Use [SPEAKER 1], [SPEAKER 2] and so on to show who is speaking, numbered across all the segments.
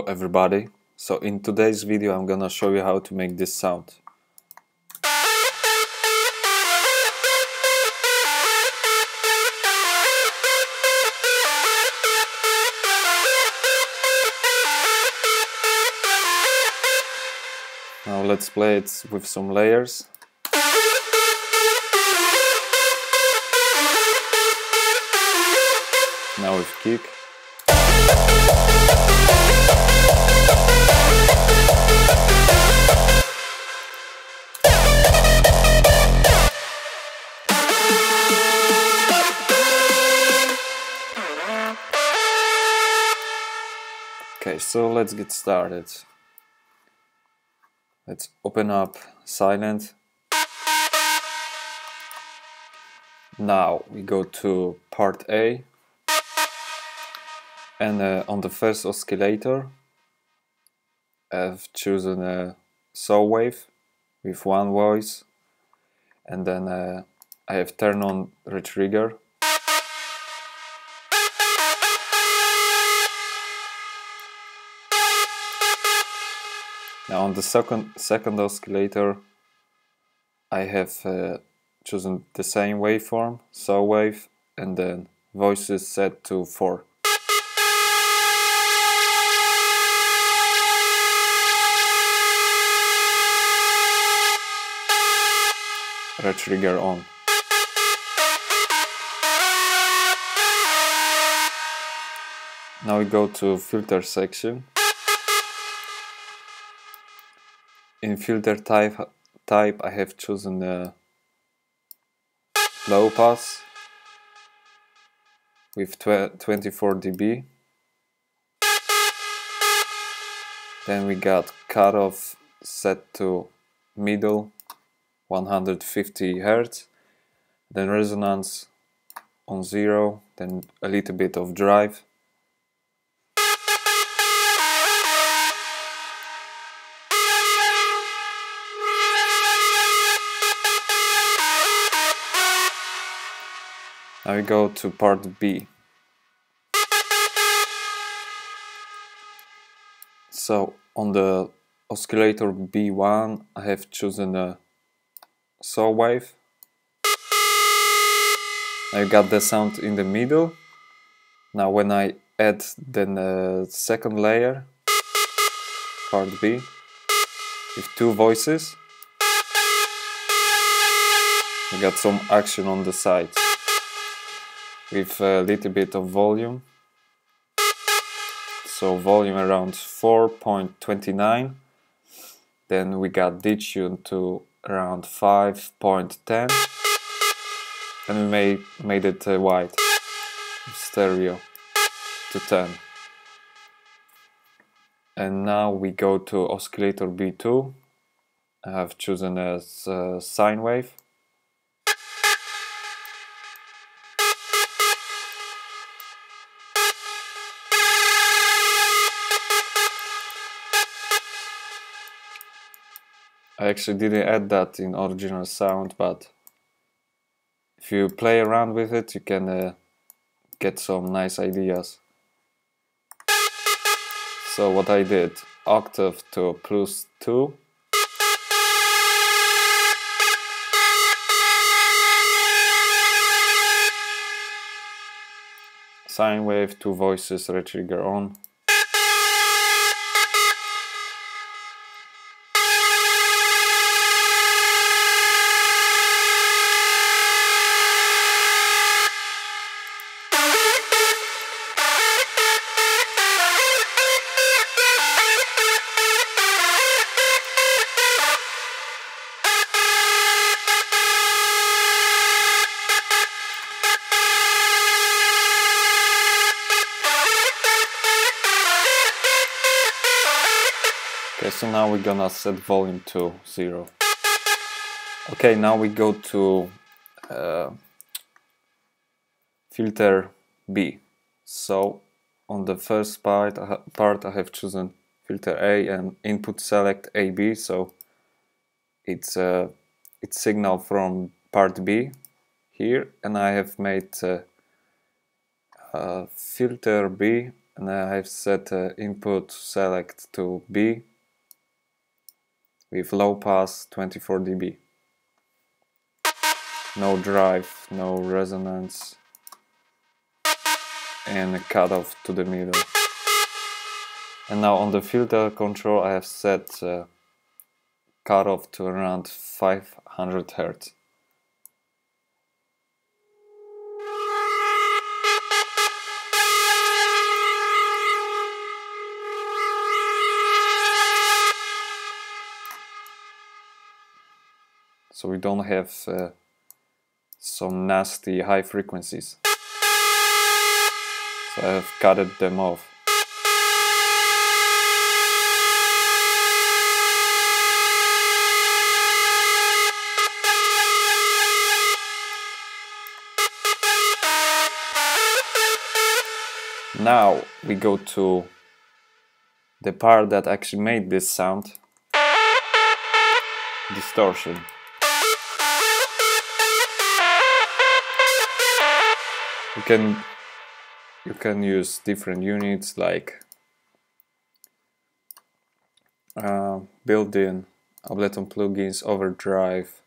[SPEAKER 1] Hello everybody, so in today's video I'm gonna show you how to make this sound. Now let's play it with some layers. Now with kick. Okay, so let's get started. Let's open up silent. Now we go to part A, and on the first oscillator I've chosen a saw wave with one voice, and then I have turned on the trigger. Now on the second oscillator I have chosen the same waveform, saw wave, and then voices set to 4. Red trigger on. Now we go to filter section. In filter type I have chosen a low pass with 24 dB. Then we got cutoff set to middle, 150 Hz. Then resonance on 0, then a little bit of drive. Now we go to part B. So on the oscillator B1 I have chosen a saw wave. I got the sound in the middle. Now when I add the second layer, part B, with two voices, I got some action on the side with a little bit of volume. So volume around 4.29. Then we got detune to around 5.10, and we made it wide, stereo to 10. And now we go to oscillator B2. I have chosen as sine wave. I actually didn't add that in original sound, but if you play around with it, you can get some nice ideas. So what I did, octave to +2, sine wave, two voices, red trigger on. Okay, so now we're gonna set volume to 0. Okay, now we go to filter B. So on the first part I have chosen filter A and input select AB. So it's signal from part B here, and I have made filter B and I have set input select to B with low pass 24 dB. No drive, no resonance, and a cutoff to the middle. And now on the filter control I have set cutoff to around 500 Hz. So we don't have some nasty high frequencies. So I have cutted them off. Now we go to the part that actually made this sound, distortion. You can use different units like built-in Ableton plugins, overdrive,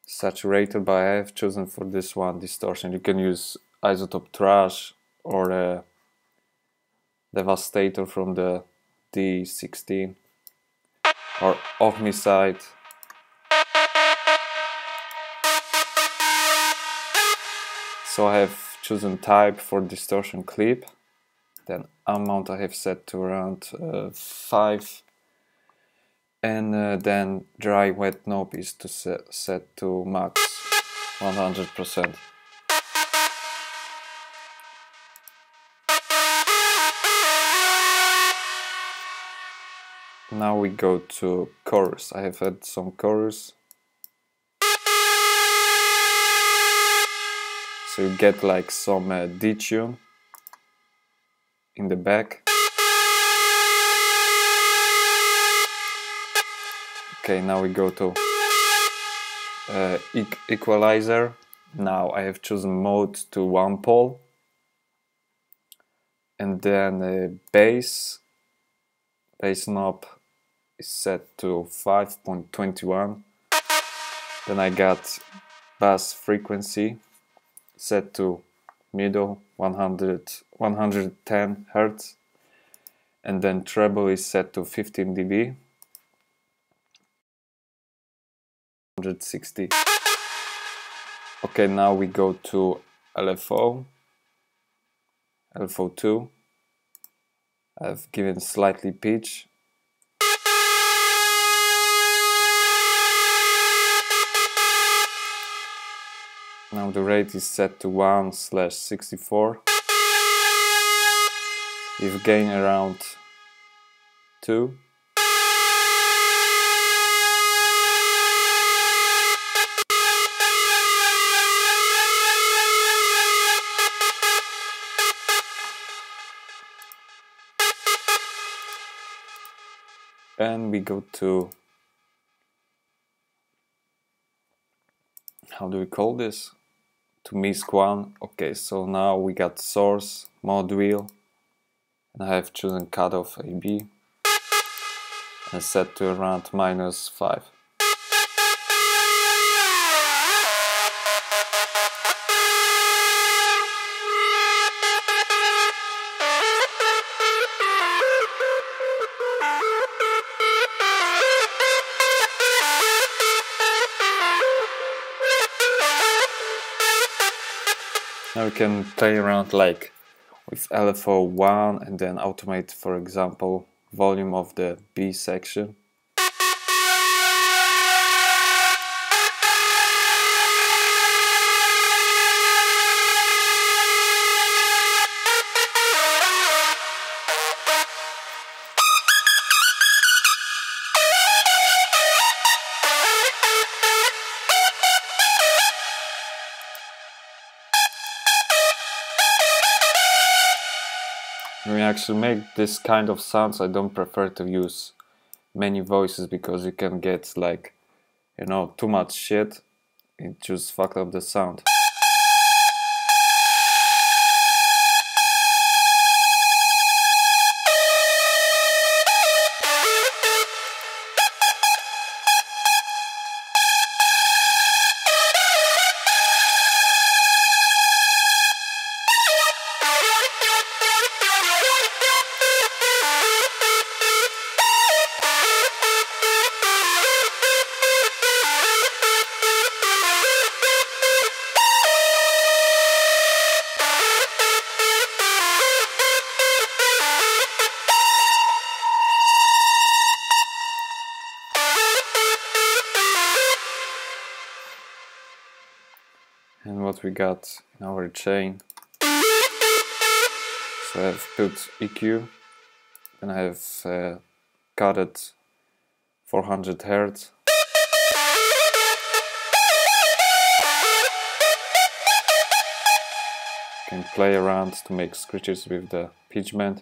[SPEAKER 1] saturator, but I have chosen for this one distortion. You can use isotope trash or a devastator from the D16 or Ohmicide. So I have chosen type for distortion clip, then amount I have set to around 5, and then dry wet knob is to set to max 100%. Now we go to chorus. I have had some chorus. So you get like some detune in the back. Okay, now we go to equalizer. Now I have chosen mode to 1 pole, and then bass knob is set to 5.21. Then I got bass frequency set to middle 110 Hz, and then treble is set to 15 dB, 160. Okay, now we go to LFO2. I've given slightly pitch. Now the rate is set to 1/64. With gain around 2. And we go to, how do we call this? To MISC1. Okay, so now we got source, mod wheel, and I have chosen cutoff AB and set to around -5. Now we can play around like with LFO1 and then automate, for example, volume of the B section. When we actually make this kind of sounds, I don't prefer to use many voices because you can get like, you know, too much shit. It just fucked up the sound. And what we got in our chain, so I have put EQ, then I have cut it 400 Hz. Can play around to make scratches with the pitch bend.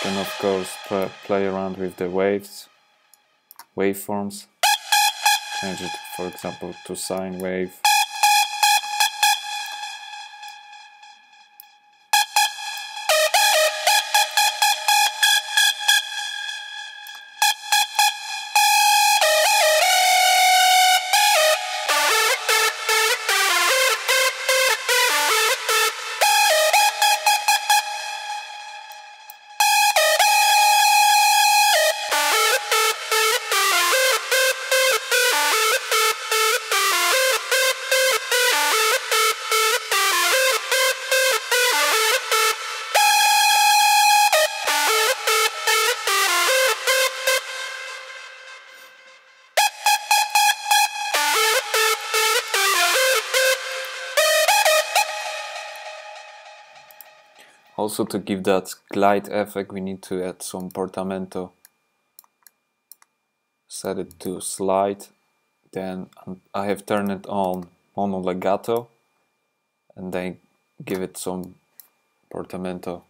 [SPEAKER 1] Then of course play around with the waveforms, change it for example to sine wave. Also, to give that glide effect, we need to add some portamento. Set it to slide. Then I have turned it on mono legato, and then give it some portamento.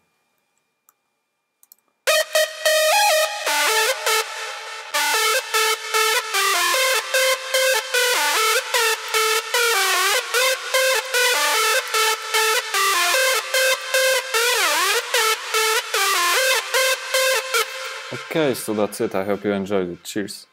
[SPEAKER 1] Okay, so that's it. I hope you enjoyed it. Cheers.